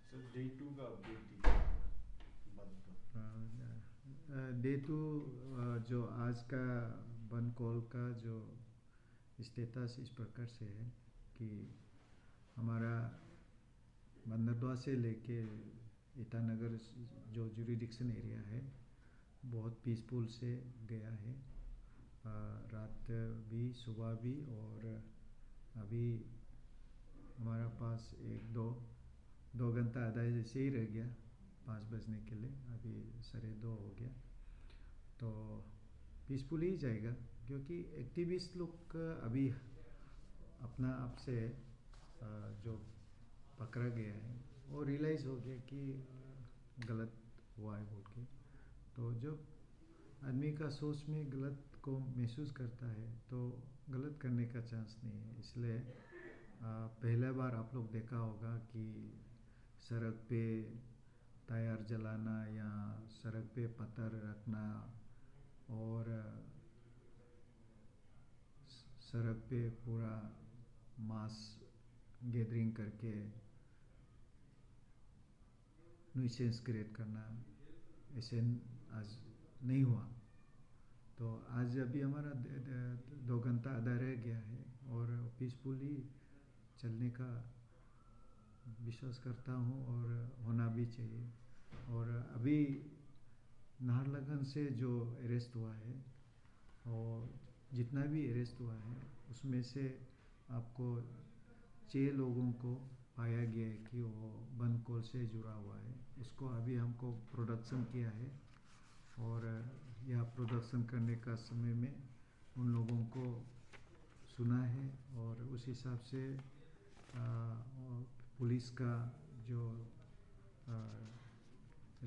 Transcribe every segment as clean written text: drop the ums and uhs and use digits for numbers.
Sir day 2 का update दीजिए बंद का। डे टू जो आज का बन कॉल का जो स्टेटस इस प्रकार से है कि हमारा बंदरदुआ से लेके ईटानगर जो जुरिडिक्शन एरिया है बहुत पीसफुल से गया है। रात भी सुबह भी, और अभी हमारा पास एक दो घंटा आधा जैसे ही रह गया 5 बजने के लिए, अभी 2:30 हो गया। तो पीसफुल ही जाएगा क्योंकि एक्टिविस्ट लोग अभी अपना आप से जो पकड़ा गया है वो रियलाइज़ हो गया कि गलत हुआ है बोल के। तो जब आदमी का सोच में गलत को महसूस करता है तो गलत करने का चांस नहीं है। इसलिए पहला बार आप लोग देखा होगा कि सड़क पे टायर जलाना या सड़क पे पत्थर रखना और सड़क पे पूरा मास गैदरिंग करके न्यूसेंस क्रिएट करना, ऐसे आज नहीं हुआ। तो आज अभी हमारा 2 घंटा आधा रह गया है और पीसफुली चलने का विश्वास करता हूँ और होना भी चाहिए। और अभी नाहरलगुन से जो अरेस्ट हुआ है और जितना भी अरेस्ट हुआ है उसमें से आपको 6 लोगों को पाया गया है कि वो बंद कॉल से जुड़ा हुआ है। उसको अभी हमको प्रोडक्शन किया है और यह प्रोडक्शन करने का समय में उन लोगों को सुना है और उस हिसाब से पुलिस का जो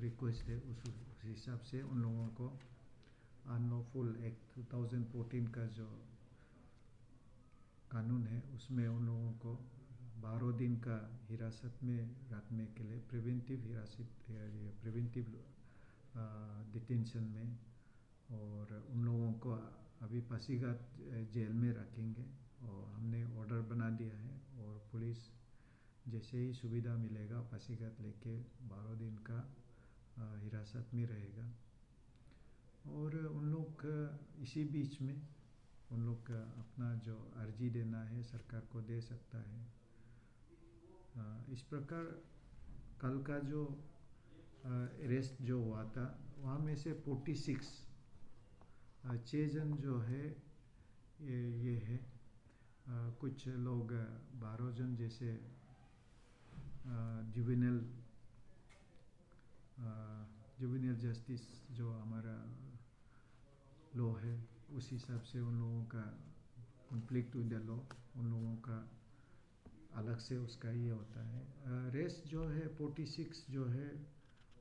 रिक्वेस्ट है उस हिसाब से उन लोगों को अनलॉफुल एक्ट 2014 का जो कानून है उसमें उन लोगों को 12 दिन का हिरासत में रखने के लिए प्रिवेंटिव डिटेंशन में, और उन लोगों को अभी पासीघाट जेल में रखेंगे और हमने ऑर्डर बना दिया है। और पुलिस जैसे ही सुविधा मिलेगा पासीघाट लेके 12 दिन का हिरासत में रहेगा। और उन लोग इसी बीच में उन लोग का अपना जो अर्जी देना है सरकार को दे सकता है। इस प्रकार कल का जो अरेस्ट जो हुआ था वहाँ में से 46 6 जन जो है ये है। कुछ लोग 12 जन जैसे जुवेनियल जस्टिस जो हमारा लॉ है उस हिसाब से उन लोगों का कॉन्फ्लिक्ट विद द लॉ, उन लोगों का अलग से उसका ये होता है। रेस्ट जो है 46 जो है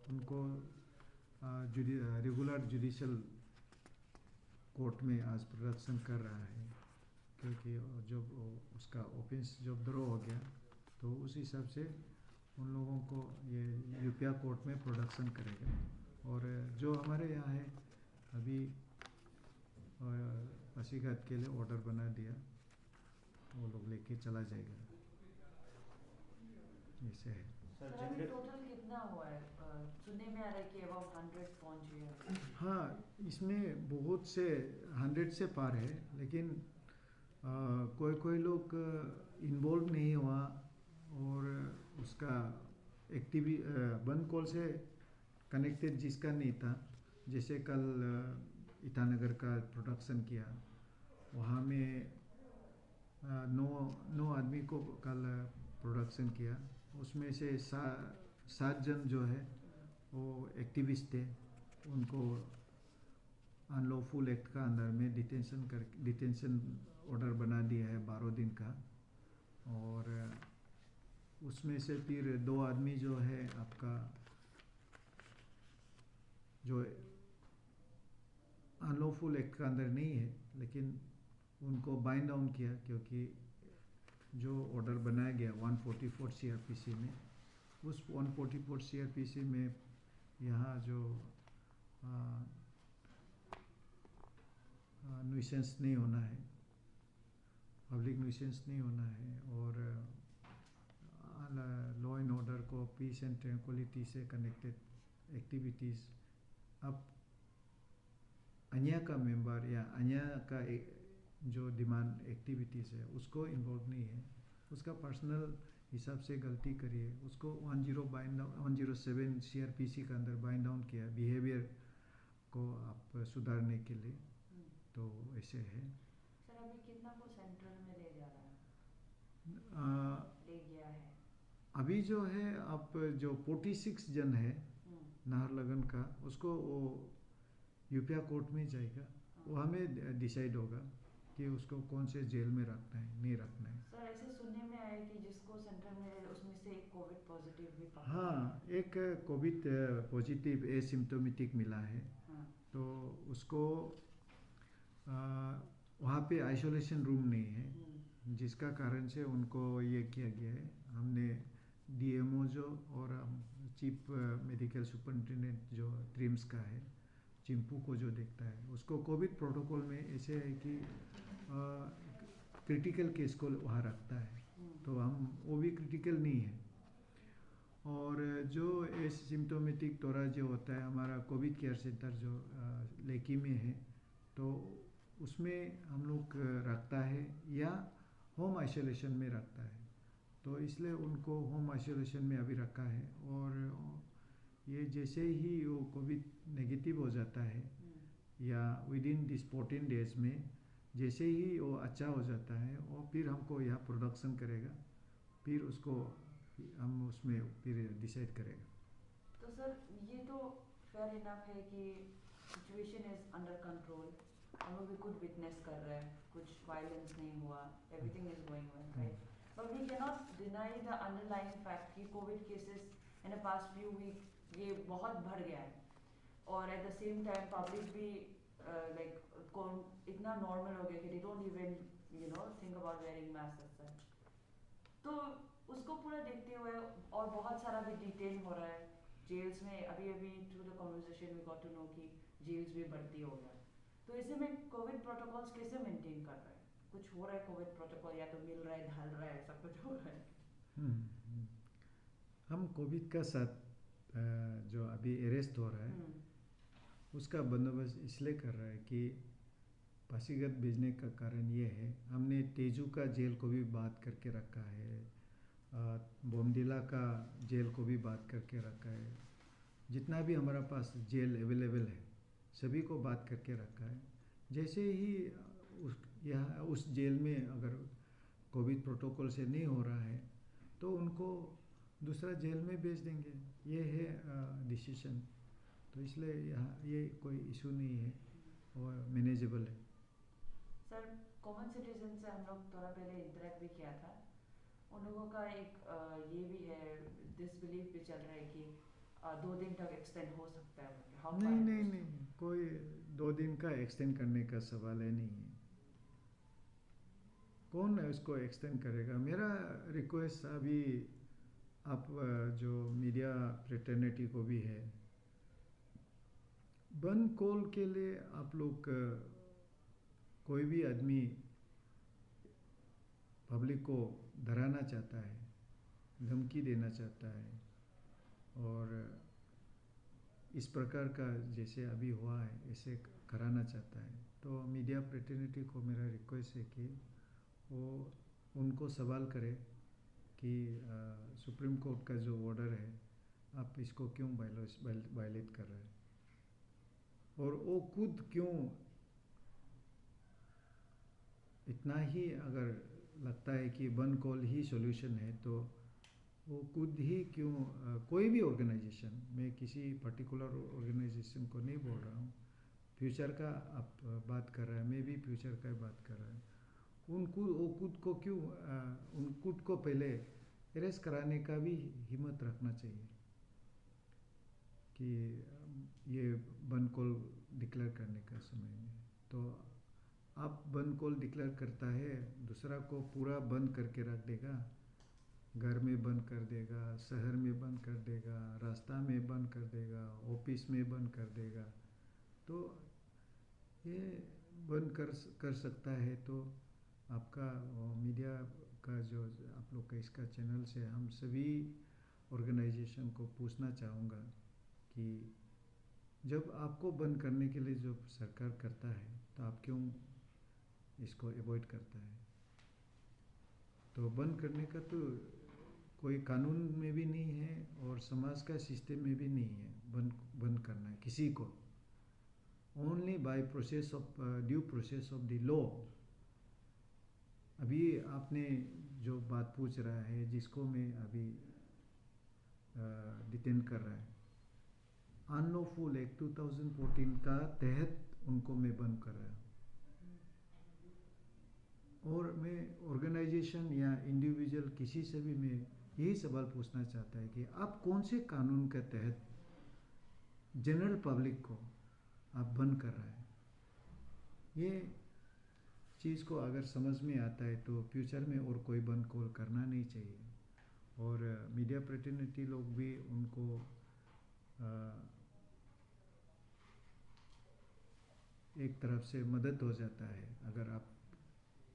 उनको रेगुलर जुडिशल कोर्ट में आज प्रोडक्शन कर रहा है क्योंकि जब उसका ऑफेंस जब ड्रॉ हो गया तो उस हिसाब से उन लोगों को ये यूपिया कोर्ट में प्रोडक्शन करेगा। और जो हमारे यहाँ है अभी पासीघाट के लिए ऑर्डर बना दिया, वो लोग लेके चला जाएगा। ऐसे है सर अभी टोटल कितना हुआ है? सुनने में आ रहा है कि अबाउट 100 पहुंच गया। हाँ, इसमें बहुत से 100 से पार है, लेकिन कोई कोई लोग इन्वॉल्व नहीं हुआ और उसका एक्टिवी बंद कॉल से कनेक्टेड जिसका नहीं था। जैसे कल ईटानगर का प्रोडक्शन किया, वहाँ में 9 आदमी को कल प्रोडक्शन किया। उसमें से 7 जन जो है वो एक्टिविस्ट थे, उनको अनलॉफुल एक्ट का अंदर में डिटेंशन ऑर्डर बना दिया है 12 दिन का। और उसमें से फिर 2 आदमी जो है आपका जो अनलॉफुल एक्ट का अंदर नहीं है लेकिन उनको बाइंड डाउन किया क्योंकि जो ऑर्डर बनाया गया 144 सीआरपीसी में, उस 144 सीआरपीसी में यहाँ जो न्यूसेंस नहीं होना है, पब्लिक न्यूसेंस नहीं होना है और लॉ एंड ऑर्डर को पीस एंड ट्रैंक्विलिटी से कनेक्टेड एक्टिविटीज़ अब अन्य का मेंबर या अन्य का जो डिमांड एक्टिविटीज़ है उसको इन्वॉल्व नहीं है, उसका पर्सनल हिसाब से गलती करिए, उसको 107 CRPC का अंदर बाइंड डाउन किया बिहेवियर को आप सुधारने के लिए। तो ऐसे है सर। अभी कितना को सेंट्रल में ले जा रहा है? ले गया है अभी जो है आप जो 46 जन है नाहरलगुन का, उसको वो यूपिया कोर्ट में जाएगा, वहाँ में डिसाइड होगा कि उसको कौन से जेल में रखना है नहीं रखना है। सर ऐसे सुनने में आया कि जिसको सेंट्रल में उसमें से एक कोविड पॉजिटिव भी पकड़ा। हाँ, एक कोविड पॉजिटिव एसिम्टोमेटिक मिला है। तो उसको वहाँ पे आइसोलेशन रूम नहीं है, जिसका कारण से उनको ये किया गया है। हमने DMO जो और चीफ मेडिकल सुपरिटेंडेंट जो ट्रिम्स का है, चिंपू को जो देखता है, उसको कोविड प्रोटोकॉल में ऐसे है कि क्रिटिकल केस को वहाँ रखता है, तो हम वो भी क्रिटिकल नहीं है। और जो एसिम्टोमेटिक तोरा जो होता है, हमारा कोविड केयर सेंटर जो लेकी में है, तो उसमें हम लोग रखता है या होम आइसोलेशन में रखता है। तो इसलिए उनको होम आइसोलेशन में अभी रखा है। और ये जैसे ही वो कोविड नेगेटिव हो जाता है या विदिन दिस 14 डेज में जैसे ही वो अच्छा हो जाता है, और फिर हमको यहाँ प्रोडक्शन करेगा, फिर उसको हम उसमें फिर डिसाइड करेगा। तो सर ये तो फेयर इनफ है कि सिचुएशन इज अंडर कंट्रोल, हम लोग भी खुद विटनेस कर रहे हैं, कुछ वायलेंस नहीं हुआ, everything is going well, right? But we can not deny the underlying fact कि covid cases in the past few week ये बहुत बढ़ गया है, और at the same time public भी लाइक इतना नॉर्मल हो गया कि they don't even think about wearing mask as such. तो उसको पूरा देखते हुए और बहुत सारा भी डिटेन हो रहा है जेल्स में, अभी through the conversation we got to know कि जेल्स भी बढ़ती हो गया। तो ऐसे में कोविड प्रोटोकॉल्स कैसे मेंटेन कर रहे हैं? कुछ हो रहा है कोविड प्रोटोकॉल, या तो मिल रहा है, ढल रहा है, सब कुछ हो रहा है? हम कोविड का साथ जो अभी अरेस्ट हो रहा है उसका बंदोबस्त इसलिए कर रहा है कि पासीघाट भेजने का कारण ये है, हमने तेजू का जेल को भी बात करके रखा है, बोमडिला का जेल को भी बात करके रखा है, जितना भी हमारा पास जेल अवेलेबल है सभी को बात करके रखा है। जैसे ही उस जेल में अगर कोविड प्रोटोकॉल से नहीं हो रहा है तो उनको दूसरा जेल में भेज देंगे, ये है डिसीजन। तो इसलिए यहाँ ये कोई इशू नहीं है और मैनेजेबल है। सर कॉमन सिटीजन से हम लोग थोड़ा पहले इंटरेक्ट भी किया था, उन लोगों का एक ये भी है, डिसबिलीफ भी चल रहा है कि 2 दिन तक एक्सटेंड हो सकता है। नहीं, कोई 2 दिन का एक्सटेंड करने का सवाल है नहीं है। कौन है उसको एक्सटेंड करेगा? मेरा रिक्वेस्ट अभी आप जो मीडिया फ्रेटर्निटी को भी है, बंद कॉल के लिए आप लोग कोई भी आदमी पब्लिक को डराना चाहता है, धमकी देना चाहता है, और इस प्रकार का जैसे अभी हुआ है ऐसे कराना चाहता है, तो मीडिया फ्रेटर्निटी को मेरा रिक्वेस्ट है कि वो उनको सवाल करे कि सुप्रीम कोर्ट का जो ऑर्डर है आप इसको क्यों वायलेट कर रहे हैं, और वो खुद क्यों इतना ही अगर लगता है कि वन कॉल ही सॉल्यूशन है, तो वो खुद ही क्यों कोई भी ऑर्गेनाइजेशन, मैं किसी पर्टिकुलर ऑर्गेनाइजेशन को नहीं बोल रहा हूँ, फ्यूचर का आप बात कर रहे हैं, मैं भी फ्यूचर का बात कर रहा हूँ, वो खुद को क्यों उन खुद को पहले अरेस्ट कराने का भी हिम्मत रखना चाहिए कि ये बंद कॉल डिक्लेयर करने का समय में। तो आप बंद कॉल डिक्लेयर करता है, दूसरा को पूरा बंद करके रख देगा, घर में बंद कर देगा, शहर में बंद कर देगा, रास्ता में बंद कर देगा, ऑफिस में बंद कर देगा। तो ये बंद कर सकता है, तो आपका मीडिया का जो आप लोग का इसका चैनल से हम सभी ऑर्गेनाइजेशन को पूछना चाहूँगा कि जब आपको बंद करने के लिए जो सरकार करता है तो आप क्यों इसको अवॉइड करता है? तो बंद करने का तो कोई कानून में भी नहीं है और समाज का सिस्टम में भी नहीं है बंद करना है किसी को। Only by process of due process of the law. अभी आपने जो बात पूछ रहा है जिसको मैं अभी डिटेन कर रहा है, अनलॉफुल एक्ट 2014 का तहत उनको मैं बंद कर रहा हूँ। और मैं ऑर्गेनाइजेशन या इंडिविजुअल किसी से भी मैं यही सवाल पूछना चाहता है कि आप कौन से कानून के तहत जनरल पब्लिक को आप बंद कर रहे हैं? ये चीज़ को अगर समझ में आता है तो फ्यूचर में और कोई बंद कॉल करना नहीं चाहिए। और मीडिया प्रतिनिधि लोग भी उनको एक तरफ से मदद हो जाता है अगर आप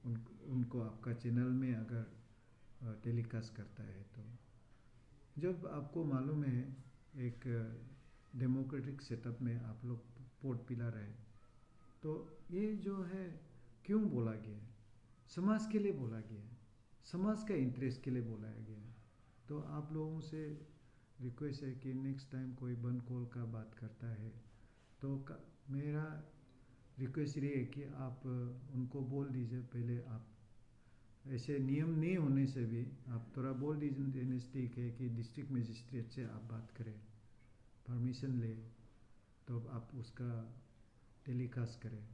उनको आपका चैनल में अगर टेलीकास्ट करता है। तो जब आपको मालूम है एक डेमोक्रेटिक सेटअप में आप लोग वोट पिला रहे, तो ये जो है क्यों बोला गया है? समाज के लिए बोला गया है, समाज का इंटरेस्ट के लिए बोला गया है। तो आप लोगों से रिक्वेस्ट है कि नेक्स्ट टाइम कोई बंद कॉल का बात करता है तो मेरा रिक्वेस्ट ये है कि आप उनको बोल दीजिए, पहले आप ऐसे नियम नहीं होने से भी आप थोड़ा बोल दीजिए ठीक है कि डिस्ट्रिक्ट मजिस्ट्रेट से आप बात करें, परमिशन ले तो आप उसका टेलीकास्ट करें,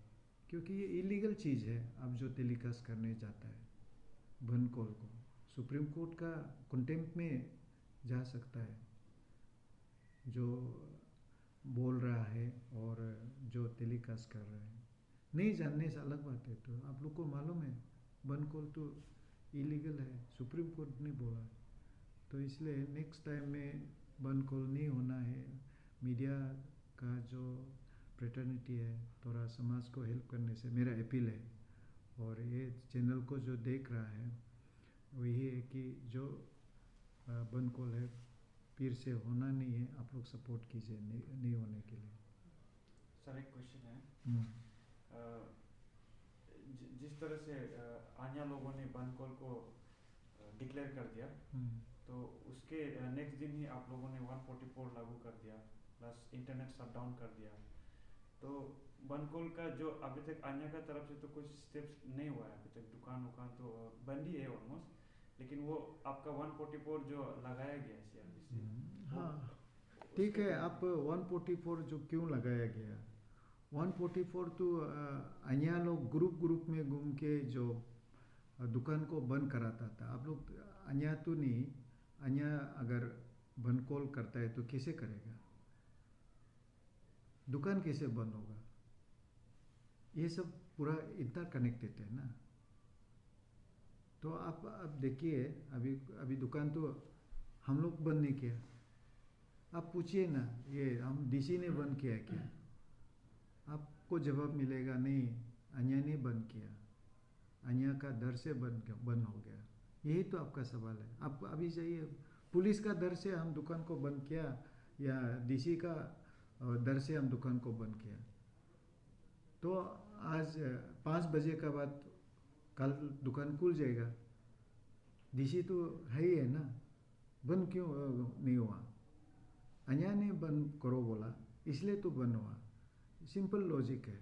क्योंकि ये इलीगल चीज़ है। आप जो टेलीकास्ट करने जाता है बंद कॉल को, सुप्रीम कोर्ट का कंटेम्प्ट में जा सकता है जो बोल रहा है और जो टेलीकास्ट कर रहा है। नहीं जानने से अलग बात है। तो आप लोग को मालूम है बंद कॉल तो इलीगल है, सुप्रीम कोर्ट ने बोला। तो इसलिए नेक्स्ट टाइम में बंद कॉल नहीं होना है। मीडिया का जो फ्रेटर्निटी है थोड़ा समाज को हेल्प करने से मेरा अपील है। और ये चैनल को जो देख रहा है वही है कि जो बंद कॉल है फिर से होना नहीं है, आप लोग सपोर्ट कीजिए नहीं होने के लिए। सर एक क्वेश्चन है, जिस तरह से आन्या लोगों ने बंद कॉल को डिक्लेयर कर दिया, तो उसके नेक्स्ट दिन ही आप लोगों ने 144 लागू कर दिया प्लस इंटरनेट शटडाउन कर दिया। तो बंद कॉल का जो अभी तक आन्या का तरफ से तो कुछ स्टेप्स नहीं हुआ है अभी तक, दुकान तो बंद ही है ऑलमोस्ट, लेकिन वो आपका 144 जो लगाया गया है CRPC। हाँ ठीक है, आप 144 जो क्यों लगाया गया, 144 तो अन्य लोग ग्रुप में घूम के जो दुकान को बंद कराता था। आप लोग अन्य तो नहीं, अन्य अगर बंद कॉल करता है तो कैसे करेगा, दुकान कैसे बंद होगा? ये सब पूरा इतना कनेक्टेड है ना। तो आप देखिए अभी दुकान तो हम लोग बंद नहीं किया, आप पूछिए ना ये हम DC ने बंद किया क्या, आपको जवाब मिलेगा नहीं, अन्य ने बंद किया, अन्य का डर से बंद हो गया। यही तो आपका सवाल है। आप अभी जाइए, पुलिस का डर से हम दुकान को बंद किया या DC का डर से हम दुकान को बंद किया? तो आज 5 बजे का बाद कल दुकान खुल जाएगा, DC तो है ही है ना, बंद क्यों नहीं हुआ? अन्य ने बंद करो बोला इसलिए तो बंद हुआ, सिंपल लॉजिक है।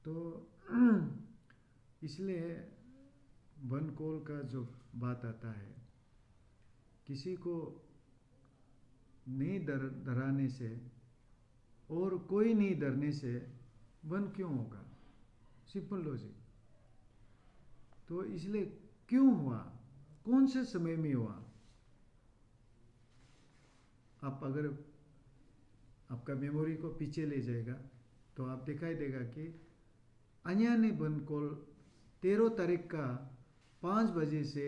तो इसलिए बंद कॉल का जो बात आता है, किसी को नहीं डराने से और कोई नहीं डरने से बंद क्यों होगा, सिंपल लॉजिक। तो इसलिए क्यों हुआ, कौन से समय में हुआ? आप अगर आपका मेमोरी को पीछे ले जाएगा तो आप दिखाई देगा कि अन्य ने बंद कॉल 13 तारीख का 5 बजे से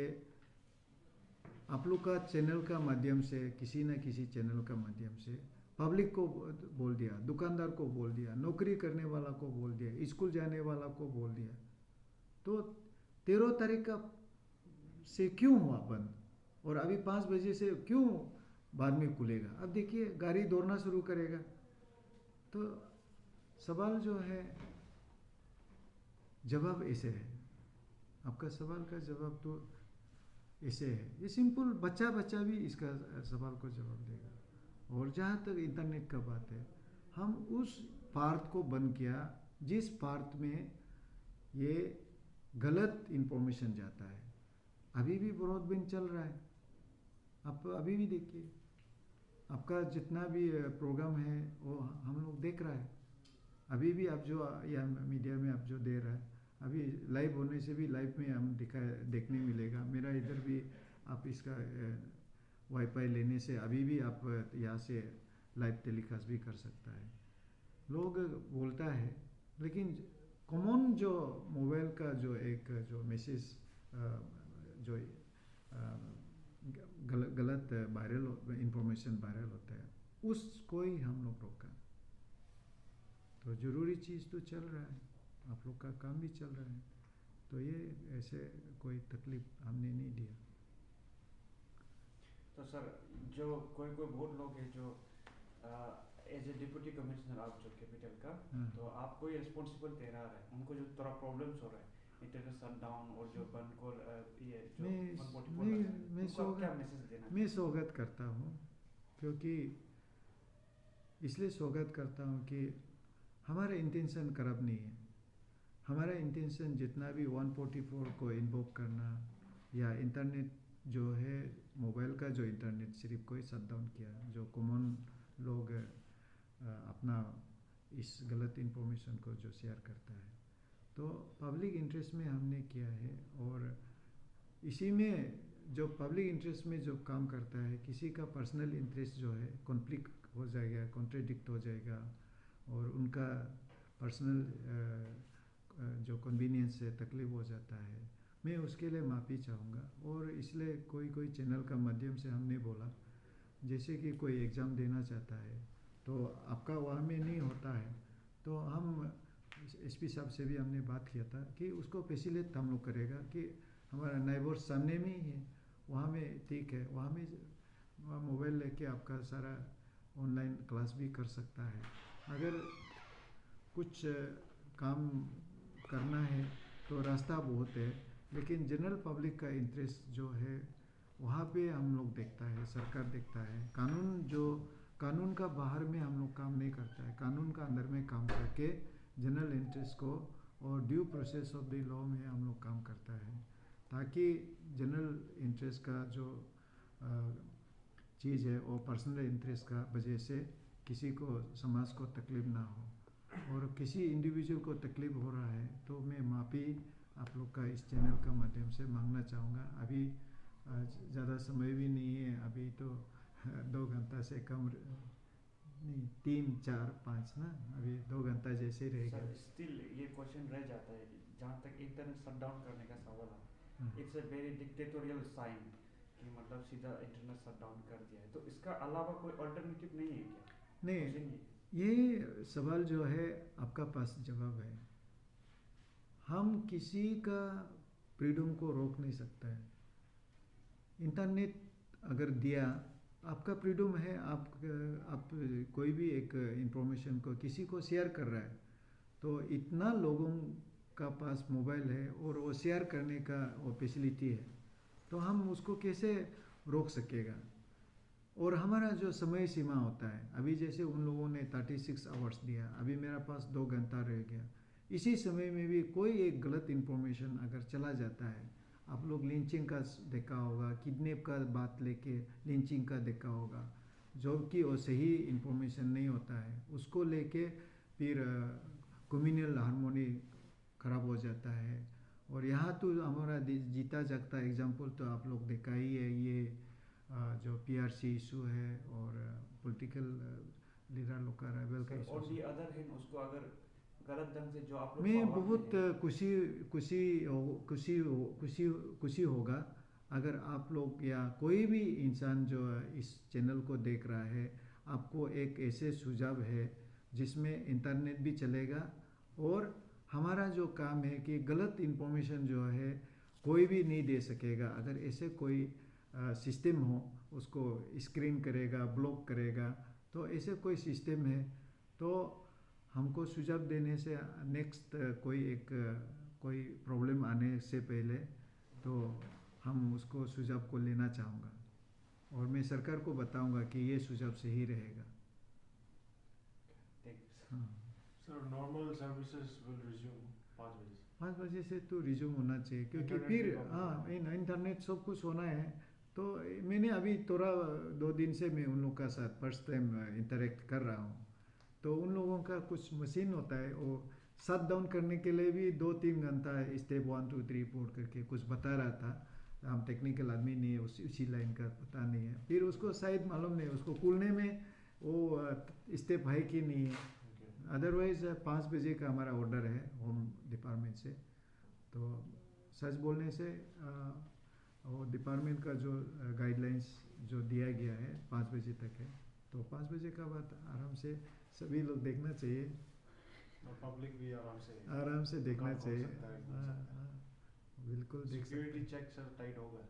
आप लोग का चैनल का माध्यम से, किसी न किसी चैनल का माध्यम से पब्लिक को बोल दिया, दुकानदार को बोल दिया, नौकरी करने वाला को बोल दिया, स्कूल जाने वाला को बोल दिया। तो 13 तारीख का से क्यों हुआ बंद? और अभी 5 बजे से क्यों बाद में खुलेगा? अब देखिए गाड़ी दौड़ना शुरू करेगा। तो सवाल जो है, जवाब ऐसे है, आपका सवाल का जवाब तो ऐसे है, ये सिंपल, बच्चा भी इसका सवाल को जवाब देगा। और जहाँ तक इंटरनेट का बात है, हम उस पार्ट को बंद किया जिस पार्ट में ये गलत इंफॉर्मेशन जाता है। अभी भी ब्रॉडबैंड चल रहा है, आप अभी भी देखिए, आपका जितना भी प्रोग्राम है वो हम लोग देख रहा है। अभी भी आप जो या मीडिया में आप जो दे रहा है, अभी लाइव होने से भी लाइव में हम देखने मिलेगा। मेरा इधर भी आप इसका वाईफाई लेने से अभी भी आप यहाँ से लाइव टेलीकास्ट भी कर सकता है। लोग बोलता है, लेकिन कॉमन जो मोबाइल का जो एक जो मैसेज जो गलत वायरल इंफॉर्मेशन वायरल होता है, उसको ही हम लोग रोका। तो ज़रूरी चीज़ तो चल रहा है, आप लोग का काम भी चल रहा है, तो ये ऐसे कोई तकलीफ हमने नहीं दिया। तो सर, जो कोई बहुत लोग हैं जो एज ए डिप्टी कमिश्नर आप जो कैपिटल का, तो आप कोई रिस्पॉन्सिबल ठहरा रहे हैं उनको, जो थोड़ा प्रॉब्लम्स हो रहा है इंटरनेट शटडाउन और जो बंद कॉल, ये जो क्या मैसेज देना? मैं स्वागत करता हूँ, क्योंकि इसलिए स्वागत करता हूँ कि हमारा इंटेंशन खराब नहीं है। हमारा इंटेंशन जितना भी 144 को इन्वोक करना या इंटरनेट जो है मोबाइल का जो इंटरनेट सिर्फ कोई शटडाउन किया, जो कॉमन लोग अपना इस गलत इंफॉर्मेशन को जो शेयर करता है, तो पब्लिक इंटरेस्ट में हमने किया है। और इसी में जो पब्लिक इंटरेस्ट में जो काम करता है, किसी का पर्सनल इंटरेस्ट जो है कॉन्फ्लिक्ट हो जाएगा, कॉन्ट्रडिक्ट हो जाएगा, और उनका पर्सनल जो कन्वीनियंस है तकलीफ हो जाता है, मैं उसके लिए माफ़ी चाहूँगा। और इसलिए कोई चैनल का माध्यम से हमने बोला, जैसे कि कोई एग्ज़ाम देना चाहता है तो आपका वहाँ में नहीं होता है, तो हम एसपी साहब से भी हमने बात किया था कि उसको फैसिलिटेट हम लोग करेगा कि हमारा नाइबर सामने में ही है, वहाँ में ठीक है, वहाँ में मोबाइल लेके आपका सारा ऑनलाइन क्लास भी कर सकता है। अगर कुछ काम करना है तो रास्ता बहुत है, लेकिन जनरल पब्लिक का इंटरेस्ट जो है वहाँ पे हम लोग देखता है, सरकार देखता है। कानून का बाहर में हम लोग काम नहीं करता है, कानून का अंदर में काम करके जनरल इंटरेस्ट को और due process of the law में हम लोग काम करता है, ताकि जनरल इंटरेस्ट का जो चीज़ है वो पर्सनल इंटरेस्ट का वजह से किसी को, समाज को तकलीफ ना हो, और किसी इंडिविजुअल को तकलीफ हो रहा है तो मैं माफ़ी आप लोग का इस चैनल का माध्यम से मांगना चाहूँगा। अभी ज़्यादा समय भी नहीं है, अभी तो 2 घंटा से कम नहीं, 3, 4, 5 ना, अभी 2 घंटा जैसे ही रहेगा। स्टिल ये क्वेश्चन रह जाता है, जहाँ तक इंटरनेट शटडाउन करने का सवाल है, it's a very dictatorial sign कि मतलब सीधा इंटरनेट शटडाउन कर दिया है, तो इसका अलावा कोई अल्टरनेटिव नहीं है क्या? नहीं, ये सवाल जो है आपका पास जवाब है। हम किसी का फ्रीडम को रोक नहीं सकता है। इंटरनेट अगर दिया, आपका फ्रीडम है, आप कोई भी एक इंफॉर्मेशन को किसी को शेयर कर रहा है, तो इतना लोगों का पास मोबाइल है और वो शेयर करने का वो फैसिलिटी है, तो हम उसको कैसे रोक सकेगा? और हमारा जो समय सीमा होता है, अभी जैसे उन लोगों ने 36 आवर्स दिया, अभी मेरा पास 2 घंटा रह गया, इसी समय में भी कोई एक गलत इंफॉर्मेशन अगर चला जाता है, आप लोग लिंचिंग का देखा होगा, किडनैप का बात लेके लिंचिंग का देखा होगा, जो कि वो सही इंफॉर्मेशन नहीं होता है, उसको लेके फिर कम्युनल हार्मोनी खराब हो जाता है। और यहाँ तो हमारा जीता जागता एग्जाम्पल तो आप लोग देखा ही है, ये जो पीआरसी इशू है और पॉलिटिकल लीडर लोग का रेबल का इशू। और दी अदर हैंड, उसको अगर गलत ढंग से जो आप लोग, मैं बहुत खुशी होगा अगर आप लोग या कोई भी इंसान जो इस चैनल को देख रहा है, आपको एक ऐसे सुझाव है जिसमें इंटरनेट भी चलेगा, और हमारा जो काम है कि गलत इंफॉर्मेशन जो है कोई भी नहीं दे सकेगा। अगर ऐसे कोई सिस्टम हो, उसको स्क्रीन करेगा, ब्लॉक करेगा, तो ऐसे कोई सिस्टम है तो हमको सुझाव देने से नेक्स्ट कोई प्रॉब्लम आने से पहले तो हम उसको सुझाव को लेना चाहूँगा और मैं सरकार को बताऊँगा कि ये सुझाव सही रहेगा। हाँ, sir normal services will resume 5 बजे 5 बजे से तो रिज्यूम होना चाहिए क्योंकि इंटरनेट फिर भी कम हाँ होगा। इंटरनेट सब कुछ होना है। तो मैंने अभी थोड़ा 2 दिन से मैं उन लोग का साथ फर्स्ट टाइम इंटरेक्ट कर रहा हूँ। तो उन लोगों का कुछ मशीन होता है, वो शट डाउन करने के लिए भी 2-3 घंटा स्टेप 1 2 3 4 करके कुछ बता रहा था। हम टेक्निकल आदमी नहीं है, उसी लाइन का पता नहीं है, फिर उसको शायद मालूम नहीं उसको खुलने में वो स्टेप है कि नहीं है। अदरवाइज 5 बजे का हमारा ऑर्डर है होम डिपार्टमेंट से। तो सच बोलने से वो डिपार्टमेंट का जो गाइडलाइंस जो दिया गया है 5 बजे तक है, तो 5 बजे का बाद आराम से सभी लोग देखना चाहिए, और पब्लिक भी आराम से देखना काम हो चाहिए। सकता है, घूम हाँ, सकता है। हाँ, बिल्कुल देख सकते सिक्योरिटी हैं। चेक सर टाइट होगा।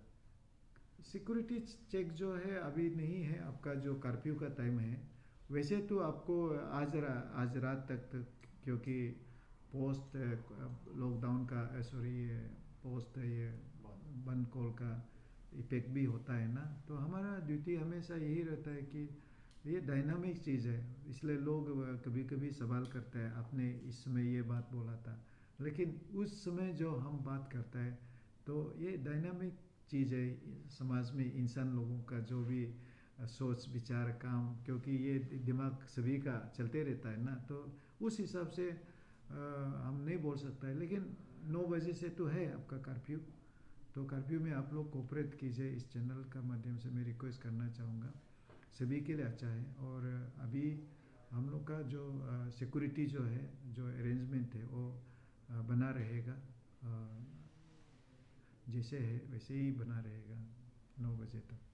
सिक्योरिटी चेक जो है अभी नहीं है, आपका जो कर्फ्यू का टाइम है वैसे तो आपको आज रात तक क्योंकि पोस्ट लॉकडाउन का सॉरी ये पोस्ट ये बंद कॉल का इफेक्ट भी होता है ना, तो हमारा ड्यूटी हमेशा यही रहता है कि ये डायनामिक चीज़ है, इसलिए लोग कभी कभी सवाल करते हैं आपने इस समय ये बात बोला था, लेकिन उस समय जो हम बात करता है तो ये डायनामिक चीज़ है समाज में इंसान लोगों का जो भी सोच विचार काम, क्योंकि ये दिमाग सभी का चलते रहता है ना, तो उस हिसाब से हम नहीं बोल सकता है। लेकिन 9 बजे से तो है आपका कर्फ्यू, तो कर्फ्यू में आप लोग कोऑपरेट कीजिए। इस चैनल का माध्यम से मैं रिक्वेस्ट करना चाहूँगा, सभी के लिए अच्छा है। और अभी हम लोग का जो सिक्योरिटी जो है जो अरेंजमेंट है वो बना रहेगा, जैसे है वैसे ही बना रहेगा 9 बजे तक।